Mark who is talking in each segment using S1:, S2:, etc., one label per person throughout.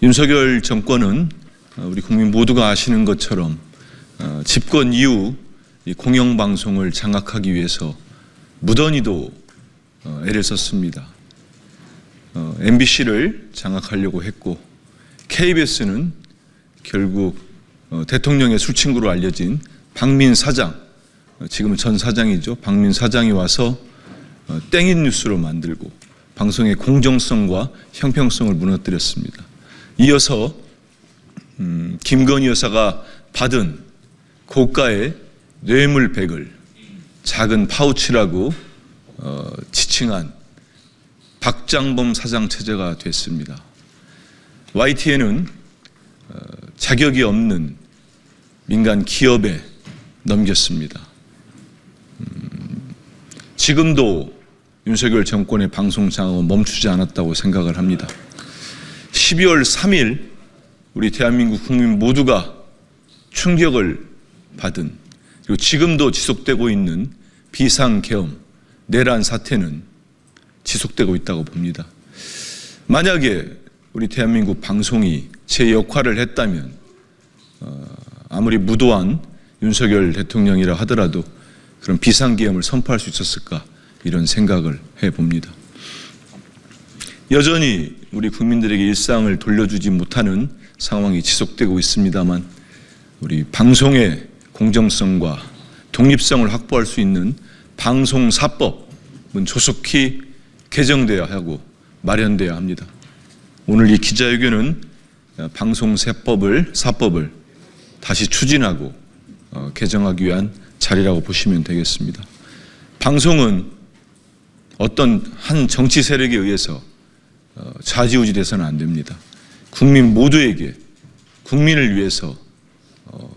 S1: 윤석열 정권은 우리 국민 모두가 아시는 것처럼 집권 이후 이 공영방송을 장악하기 위해서 무던히도 애를 썼습니다. MBC를 장악하려고 했고 KBS는 결국 대통령의 술친구로 알려진 박민 사장, 지금은 전 사장이죠. 박민 사장이 와서 땡인 뉴스로 만들고 방송의 공정성과 형평성을 무너뜨렸습니다. 이어서 김건희 여사가 받은 고가의 뇌물백을 작은 파우치라고 지칭한 박장범 사장 체제가 됐습니다. YTN은 자격이 없는 민간 기업에 넘겼습니다. 지금도 윤석열 정권의 방송 장악은 멈추지 않았다고 생각을 합니다. 12월 3일 우리 대한민국 국민 모두가 충격을 받은, 그리고 지금도 지속되고 있는 비상계엄, 내란 사태는 지속되고 있다고 봅니다. 만약에 우리 대한민국 방송이 제 역할을 했다면 아무리 무도한 윤석열 대통령이라 하더라도 그런 비상계엄을 선포할 수 있었을까, 이런 생각을 해봅니다. 여전히 우리 국민들에게 일상을 돌려주지 못하는 상황이 지속되고 있습니다만, 우리 방송의 공정성과 독립성을 확보할 수 있는 방송사법은 조속히 개정돼야 하고 마련돼야 합니다. 오늘 이 기자회견은 방송사법을 다시 추진하고 개정하기 위한 자리라고 보시면 되겠습니다. 방송은 어떤 한 정치 세력에 의해서 좌지우지 돼서는 안 됩니다. 국민 모두에게, 국민을 위해서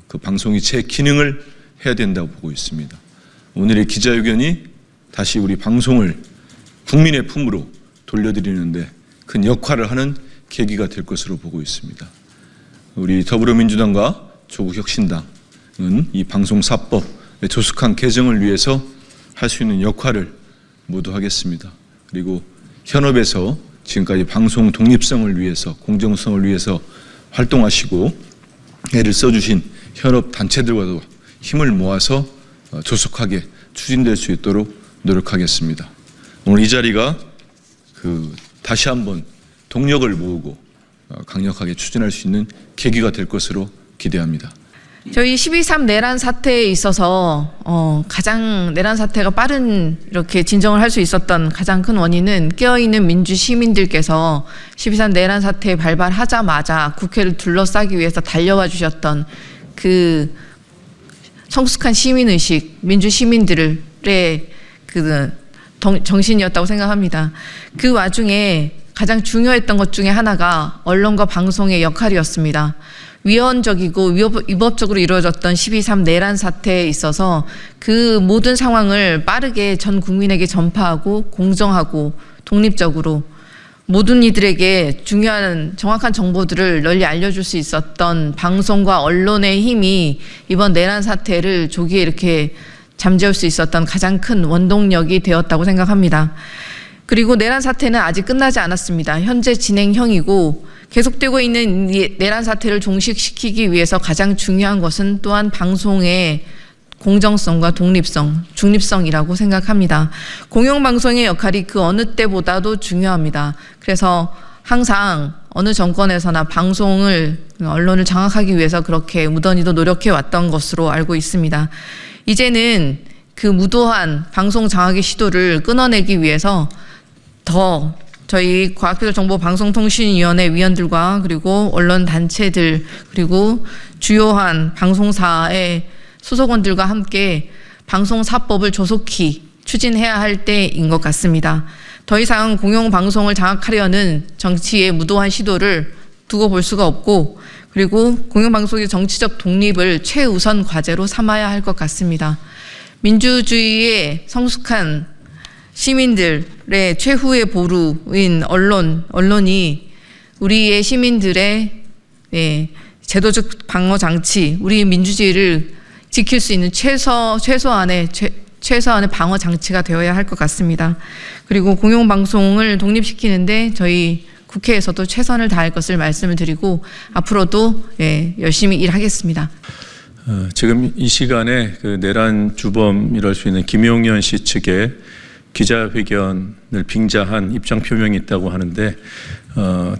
S1: 그 방송이 제 기능을 해야 된다고 보고 있습니다. 오늘의 기자회견이 다시 우리 방송을 국민의 품으로 돌려드리는데 큰 역할을 하는 계기가 될 것으로 보고 있습니다. 우리 더불어민주당과 조국혁신당은 이 방송사법의 조속한 개정을 위해서 할 수 있는 역할을 모두 하겠습니다. 그리고 현업에서 지금까지 방송 독립성을 위해서, 공정성을 위해서 활동하시고 애를 써주신 현업 단체들과도 힘을 모아서 조속하게 추진될 수 있도록 노력하겠습니다. 오늘 이 자리가 다시 한번 동력을 모으고 강력하게 추진할 수 있는 계기가 될 것으로 기대합니다.
S2: 저희 12.3 내란 사태에 있어서 가장 내란 사태가 빠른 이렇게 진정을 할 수 있었던 가장 큰 원인은 깨어있는 민주 시민들께서 12.3 내란 사태 발발하자마자 국회를 둘러싸기 위해서 달려와 주셨던 그 성숙한 시민의식, 민주 시민들의 그 정신이었다고 생각합니다. 그 와중에 가장 중요했던 것 중에 하나가 언론과 방송의 역할이었습니다. 위헌적이고 위법적으로 이루어졌던 12.3 내란 사태에 있어서 그 모든 상황을 빠르게 전 국민에게 전파하고 공정하고 독립적으로 모든 이들에게 중요한 정확한 정보들을 널리 알려줄 수 있었던 방송과 언론의 힘이 이번 내란 사태를 조기에 이렇게 잠재울 수 있었던 가장 큰 원동력이 되었다고 생각합니다. 그리고 내란 사태는 아직 끝나지 않았습니다. 현재 진행형이고 계속되고 있는 내란 사태를 종식시키기 위해서 가장 중요한 것은 또한 방송의 공정성과 독립성, 중립성이라고 생각합니다. 공영방송의 역할이 그 어느 때보다도 중요합니다. 그래서 항상 어느 정권에서나 방송을, 언론을 장악하기 위해서 그렇게 무던히도 노력해 왔던 것으로 알고 있습니다. 이제는 그 무도한 방송 장악의 시도를 끊어내기 위해서 더 저희 과학기술정보방송통신위원회 위원들과 그리고 언론 단체들 그리고 주요한 방송사의 소속원들과 함께 방송사법을 조속히 추진해야 할 때인 것 같습니다. 더 이상 공영방송을 장악하려는 정치의 무도한 시도를 두고 볼 수가 없고, 그리고 공영방송의 정치적 독립을 최우선 과제로 삼아야 할 것 같습니다. 민주주의의 성숙한 시민들의 최후의 보루인 언론이 우리의 시민들의 제도적 방어 장치, 우리 민주주의를 지킬 수 있는 최소한의 방어 장치가 되어야 할 것 같습니다. 그리고 공영방송을 독립시키는데 저희 국회에서도 최선을 다할 것을 말씀을 드리고 앞으로도 열심히 일하겠습니다.
S3: 지금 이 시간에 그 내란 주범이랄 수 있는 김용현 씨 측의 기자회견을 빙자한 입장 표명이 있다고 하는데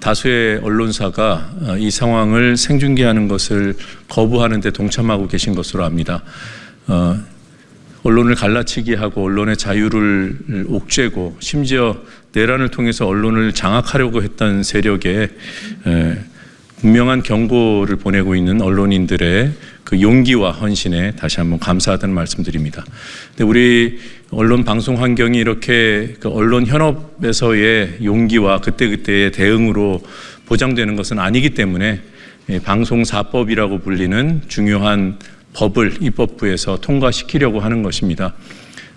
S3: 다수의 언론사가 이 상황을 생중계하는 것을 거부하는 데 동참하고 계신 것으로 압니다. 언론을 갈라치기 하고 언론의 자유를 옥죄고 심지어 내란을 통해서 언론을 장악하려고 했던 세력에 분명한 경고를 보내고 있는 언론인들의 그 용기와 헌신에 다시 한번 감사하다는 말씀드립니다. 근데 우리 언론 방송 환경이 이렇게 그 언론 현업에서의 용기와 그때그때의 대응으로 보장되는 것은 아니기 때문에 방송사법이라고 불리는 중요한 법을 입법부에서 통과시키려고 하는 것입니다.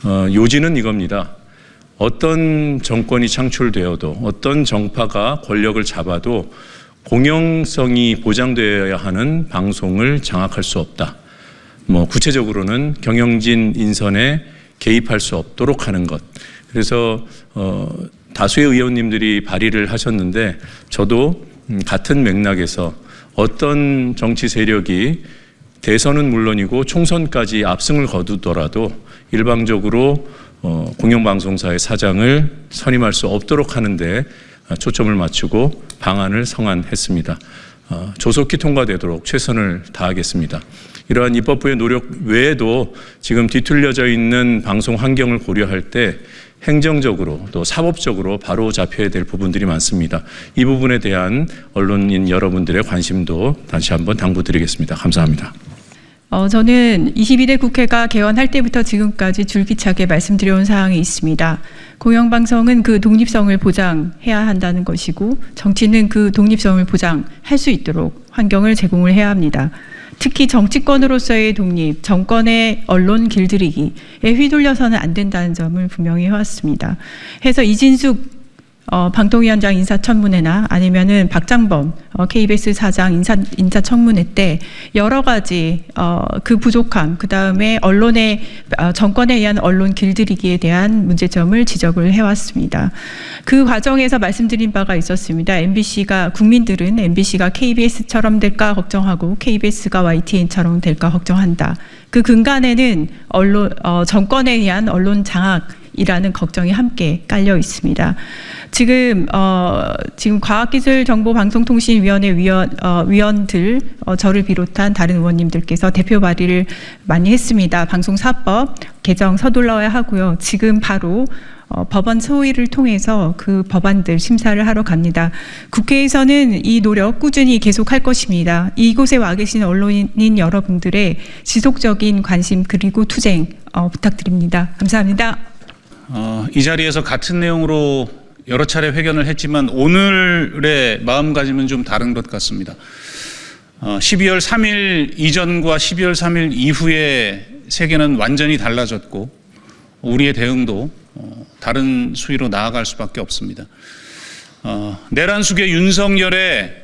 S3: 요지는 이겁니다. 어떤 정권이 창출되어도 어떤 정파가 권력을 잡아도 공영성이 보장되어야 하는 방송을 장악할 수 없다. 구체적으로는 경영진 인선에 개입할 수 없도록 하는 것. 그래서 다수의 의원님들이 발의를 하셨는데 저도 같은 맥락에서 어떤 정치 세력이 대선은 물론이고 총선까지 압승을 거두더라도 일방적으로 공영방송사의 사장을 선임할 수 없도록 하는데 초점을 맞추고 방안을 성안했습니다. 조속히 통과되도록 최선을 다하겠습니다. 이러한 입법부의 노력 외에도 지금 뒤틀려져 있는 방송 환경을 고려할 때 행정적으로 또 사법적으로 바로 잡혀야 될 부분들이 많습니다. 이 부분에 대한 언론인 여러분들의 관심도 다시 한번 당부드리겠습니다. 감사합니다.
S4: 저는 22대 국회가 개원할 때부터 지금까지 줄기차게 말씀드려온 사항이 있습니다. 공영방송은 그 독립성을 보장해야 한다는 것이고 정치는 그 독립성을 보장할 수 있도록 환경을 제공을 해야 합니다. 특히 정치권으로서의 독립, 정권의 언론 길들이기에 휘둘려서는 안 된다는 점을 분명히 해왔습니다. 해서 이진숙 방통위원장 인사청문회나 아니면은 박장범 KBS 사장 인사청문회 때 여러 가지 그 부족함, 그 다음에 언론의 정권에 의한 언론 길들이기에 대한 문제점을 지적을 해왔습니다. 그 과정에서 말씀드린 바가 있었습니다. 국민들은 MBC가 KBS처럼 될까 걱정하고 KBS가 YTN처럼 될까 걱정한다. 그 근간에는 정권에 의한 언론 장악이라는 걱정이 함께 깔려 있습니다. 지금 과학기술정보방송통신위원회 위원들 저를 비롯한 다른 의원님들께서 대표 발의를 많이 했습니다. 방송사법 개정 서둘러야 하고요. 지금 바로 법원 소위를 통해서 그 법안들 심사를 하러 갑니다. 국회에서는 이 노력 꾸준히 계속할 것입니다. 이곳에 와 계신 언론인 여러분들의 지속적인 관심 그리고 투쟁 부탁드립니다. 감사합니다.
S5: 이 자리에서 같은 내용으로 여러 차례 회견을 했지만 오늘의 마음가짐은 좀 다른 것 같습니다. 12월 3일 이전과 12월 3일 이후의 세계는 완전히 달라졌고 우리의 대응도 다른 수위로 나아갈 수밖에 없습니다. 내란 수계 윤석열의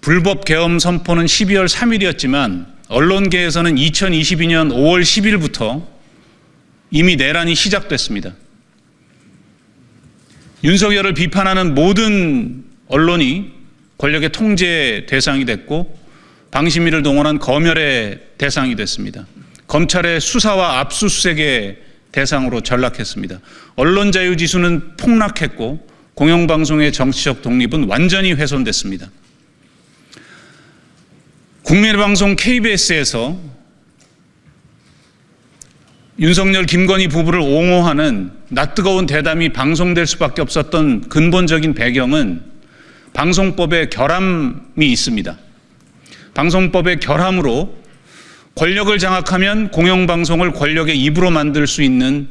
S5: 불법 계엄 선포는 12월 3일이었지만 언론계에서는 2022년 5월 10일부터 이미 내란이 시작됐습니다. 윤석열을 비판하는 모든 언론이 권력의 통제 대상이 됐고 방심위를 동원한 검열의 대상이 됐습니다. 검찰의 수사와 압수수색의 대상으로 전락했습니다. 언론 자유 지수는 폭락했고 공영방송의 정치적 독립은 완전히 훼손됐습니다. 국민의 방송 KBS에서 윤석열, 김건희 부부를 옹호하는 낯뜨거운 대담이 방송될 수밖에 없었던 근본적인 배경은 방송법의 결함이 있습니다. 방송법의 결함으로 권력을 장악하면 공영방송을 권력의 입으로 만들 수 있는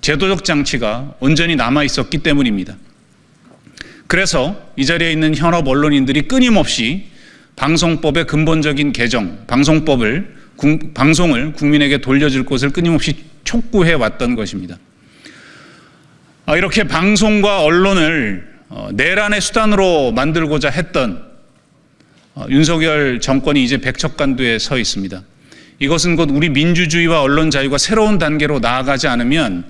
S5: 제도적 장치가 온전히 남아 있었기 때문입니다. 그래서 이 자리에 있는 현업 언론인들이 끊임없이 방송법의 근본적인 개정, 방송을 국민에게 돌려줄 것을 끊임없이 촉구해 왔던 것입니다. 이렇게 방송과 언론을 내란의 수단으로 만들고자 했던 윤석열 정권이 이제 백척간두에 서 있습니다. 이것은 곧 우리 민주주의와 언론 자유가 새로운 단계로 나아가지 않으면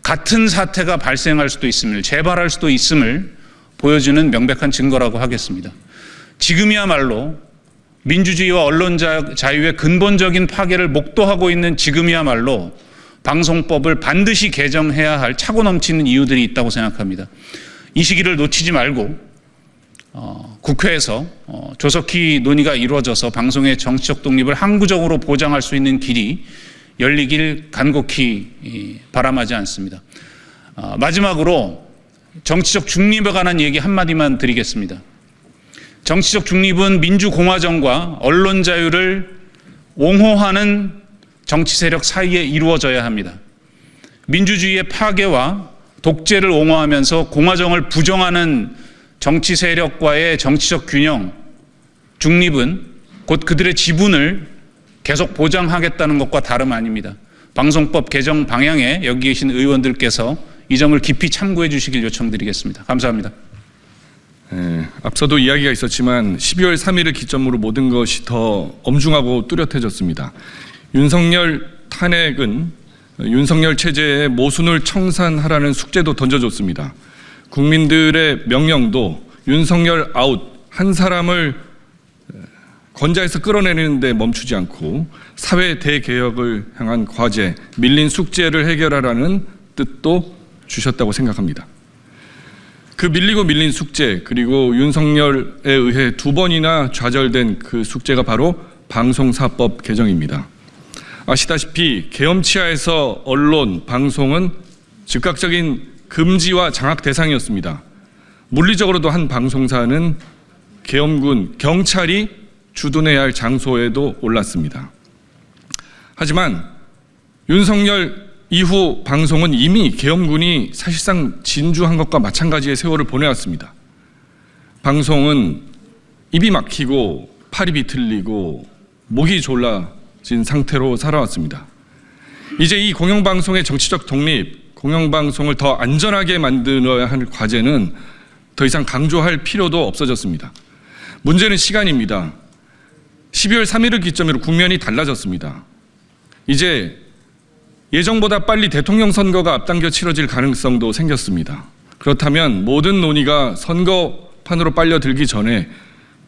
S5: 같은 사태가 발생할 수도 있음을, 재발할 수도 있음을 보여주는 명백한 증거라고 하겠습니다. 지금이야말로 민주주의와 언론 자유의 근본적인 파괴를 목도하고 있는 지금이야말로 방송법을 반드시 개정해야 할 차고 넘치는 이유들이 있다고 생각합니다. 이 시기를 놓치지 말고 국회에서 조속히 논의가 이루어져서 방송의 정치적 독립을 항구적으로 보장할 수 있는 길이 열리길 간곡히 바람하지 않습니다. 마지막으로 정치적 중립에 관한 얘기 한마디만 드리겠습니다. 정치적 중립은 민주공화정과 언론 자유를 옹호하는 정치 세력 사이에 이루어져야 합니다. 민주주의의 파괴와 독재를 옹호하면서 공화정을 부정하는 정치 세력과의 정치적 균형, 중립은 곧 그들의 지분을 계속 보장하겠다는 것과 다름 아닙니다. 방송법 개정 방향에 여기 계신 의원들께서 이 점을 깊이 참고해 주시길 요청드리겠습니다. 감사합니다.
S6: 앞서도 이야기가 있었지만 12월 3일을 기점으로 모든 것이 더 엄중하고 뚜렷해졌습니다. 윤석열 탄핵은 윤석열 체제의 모순을 청산하라는 숙제도 던져줬습니다. 국민들의 명령도 윤석열 아웃, 한 사람을 권좌에서 끌어내리는 데 멈추지 않고 사회 대개혁을 향한 과제, 밀린 숙제를 해결하라는 뜻도 주셨다고 생각합니다. 그 밀리고 밀린 숙제, 그리고 윤석열에 의해 2번이나 좌절된 그 숙제가 바로 방송사법 개정입니다. 아시다시피 계엄치하에서 언론, 방송은 즉각적인 금지와 장악 대상이었습니다. 물리적으로도 한 방송사는 계엄군, 경찰이 주둔해야 할 장소에도 올랐습니다. 하지만 윤석열 이후 방송은 이미 계엄군이 사실상 진주한 것과 마찬가지의 세월을 보내왔습니다. 방송은 입이 막히고 팔이 비틀리고 목이 졸라진 상태로 살아왔습니다. 이제 이 공영방송의 정치적 독립, 공영방송을 더 안전하게 만들어야 할 과제는 더 이상 강조할 필요도 없어졌습니다. 문제는 시간입니다. 12월 3일을 기점으로 국면이 달라졌습니다. 이제 예정보다 빨리 대통령 선거가 앞당겨 치러질 가능성도 생겼습니다. 그렇다면 모든 논의가 선거판으로 빨려들기 전에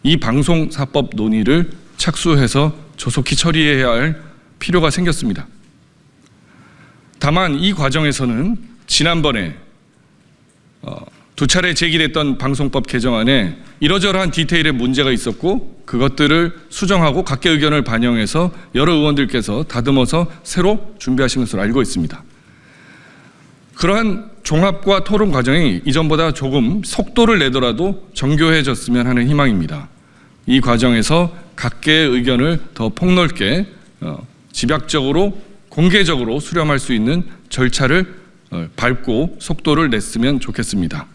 S6: 이 방송사법 논의를 착수해서 조속히 처리해야 할 필요가 생겼습니다. 다만 이 과정에서는 지난번에 2차례 제기됐던 방송법 개정안에 이러저러한 디테일에 문제가 있었고 그것들을 수정하고 각계 의견을 반영해서 여러 의원들께서 다듬어서 새로 준비하신 것으로 알고 있습니다. 그러한 종합과 토론 과정이 이전보다 조금 속도를 내더라도 정교해졌으면 하는 희망입니다. 이 과정에서 각계의 의견을 더 폭넓게 집약적으로 공개적으로 수렴할 수 있는 절차를 밟고 속도를 냈으면 좋겠습니다.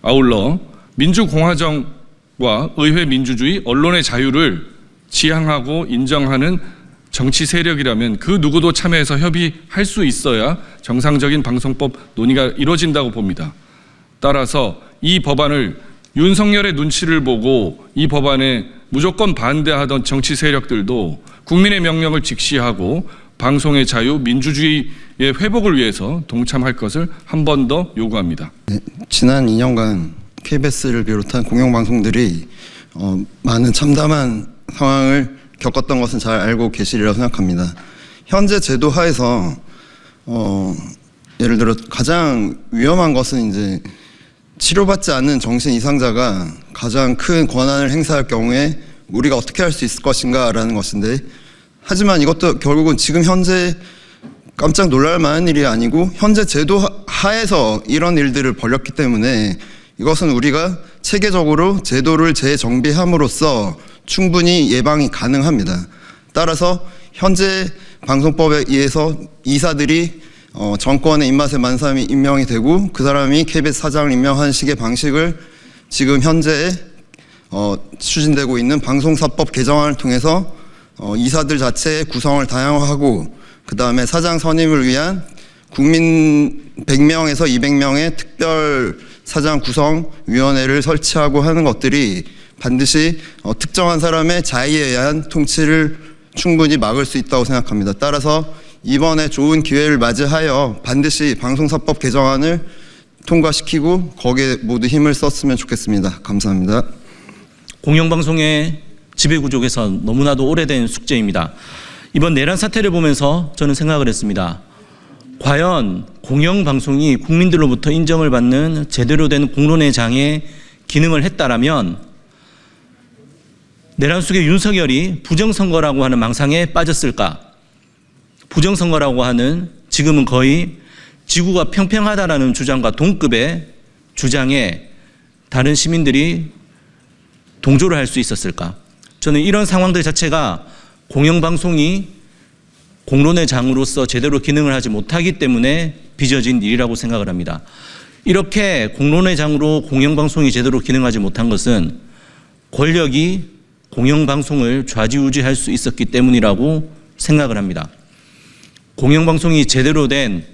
S6: 아울러 민주공화정과 의회 민주주의, 언론의 자유를 지향하고 인정하는 정치 세력이라면 그 누구도 참여해서 협의할 수 있어야 정상적인 방송법 논의가 이루어진다고 봅니다. 따라서 이 법안을 윤석열의 눈치를 보고 이 법안에 무조건 반대하던 정치 세력들도 국민의 명령을 직시하고 방송의 자유, 민주주의의 회복을 위해서 동참할 것을 한 번 더 요구합니다.
S7: 지난 2년간 KBS를 비롯한 공영방송들이 많은 참담한 상황을 겪었던 것은 잘 알고 계시리라고 생각합니다. 현재 제도 하에서 예를 들어 가장 위험한 것은 이제 치료받지 않는 정신 이상자가 가장 큰 권한을 행사할 경우에 우리가 어떻게 할 수 있을 것인가라는 것인데, 하지만 이것도 결국은 지금 현재 깜짝 놀랄 만한 일이 아니고 현재 제도 하에서 이런 일들을 벌였기 때문에 이것은 우리가 체계적으로 제도를 재정비함으로써 충분히 예방이 가능합니다. 따라서 현재 방송법에 의해서 이사들이 정권의 입맛에 맞는 사람이 임명이 되고 그 사람이 KBS 사장을 임명하는 식의 방식을 지금 현재 추진되고 있는 방송사법 개정안을 통해서 이사들 자체의 구성을 다양화하고 그 다음에 사장 선임을 위한 국민 100명에서 200명의 특별 사장 구성위원회를 설치하고 하는 것들이 반드시 특정한 사람의 자의에 의한 통치를 충분히 막을 수 있다고 생각합니다. 따라서 이번에 좋은 기회를 맞이하여 반드시 방송사법 개정안을 통과시키고 거기에 모두 힘을 썼으면 좋겠습니다. 감사합니다.
S8: 공영방송의 지배구조에서 너무나도 오래된 숙제입니다. 이번 내란 사태를 보면서 저는 생각을 했습니다. 과연 공영방송이 국민들로부터 인정을 받는 제대로 된 공론의 장에 기능을 했다라면 내란 속의 윤석열이 부정선거라고 하는 망상에 빠졌을까? 부정선거라고 하는 지금은 거의 지구가 평평하다라는 주장과 동급의 주장에 다른 시민들이 동조를 할 수 있었을까? 저는 이런 상황들 자체가 공영방송이 공론의 장으로서 제대로 기능을 하지 못하기 때문에 빚어진 일이라고 생각을 합니다. 이렇게 공론의 장으로 공영방송이 제대로 기능하지 못한 것은 권력이 공영방송을 좌지우지할 수 있었기 때문이라고 생각을 합니다. 공영방송이 제대로 된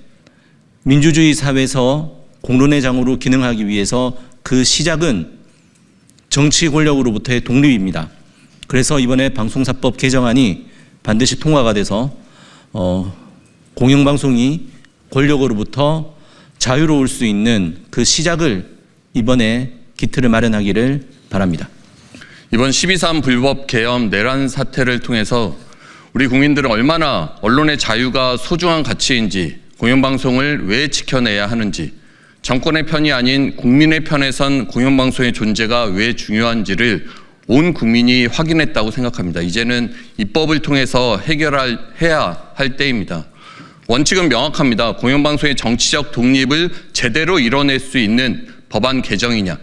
S8: 민주주의 사회에서 공론의 장으로 기능하기 위해서 그 시작은 정치 권력으로부터의 독립입니다. 그래서 이번에 방송사법 개정안이 반드시 통과가 돼서 공영방송이 권력으로부터 자유로울 수 있는 그 시작을 이번에 기틀을 마련하기를 바랍니다.
S9: 이번 12.3 불법 계엄 내란 사태를 통해서 우리 국민들은 얼마나 언론의 자유가 소중한 가치인지, 공영방송을 왜 지켜내야 하는지, 정권의 편이 아닌 국민의 편에 선 공영방송의 존재가 왜 중요한지를 온 국민이 확인했다고 생각합니다. 이제는 입법을 통해서 해야 할 때입니다. 원칙은 명확합니다. 공영방송의 정치적 독립을 제대로 이뤄낼 수 있는 법안 개정이냐,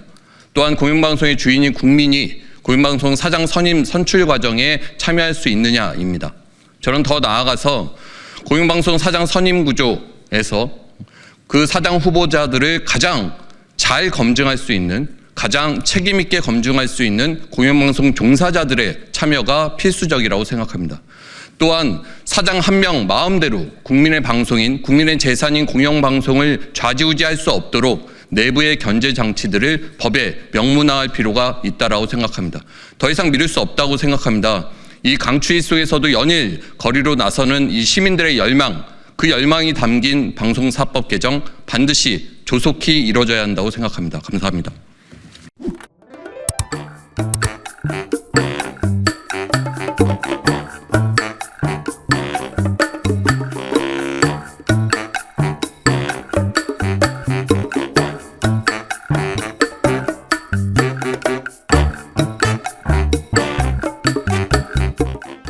S9: 또한 공영방송의 주인인 국민이 공영방송 사장 선임 선출 과정에 참여할 수 있느냐입니다. 저는 더 나아가서 공영방송 사장 선임 구조에서 그 사장 후보자들을 가장 잘 검증할 수 있는, 가장 책임 있게 검증할 수 있는 공영방송 종사자들의 참여가 필수적이라고 생각합니다. 또한 사장 한 명 마음대로 국민의 방송인, 국민의 재산인 공영방송을 좌지우지할 수 없도록 내부의 견제 장치들을 법에 명문화할 필요가 있다라고 생각합니다. 더 이상 미룰 수 없다고 생각합니다. 이 강추위 속에서도 연일 거리로 나서는 이 시민들의 열망, 그 열망이 담긴 방송사법 개정 반드시 조속히 이루어져야 한다고 생각합니다. 감사합니다.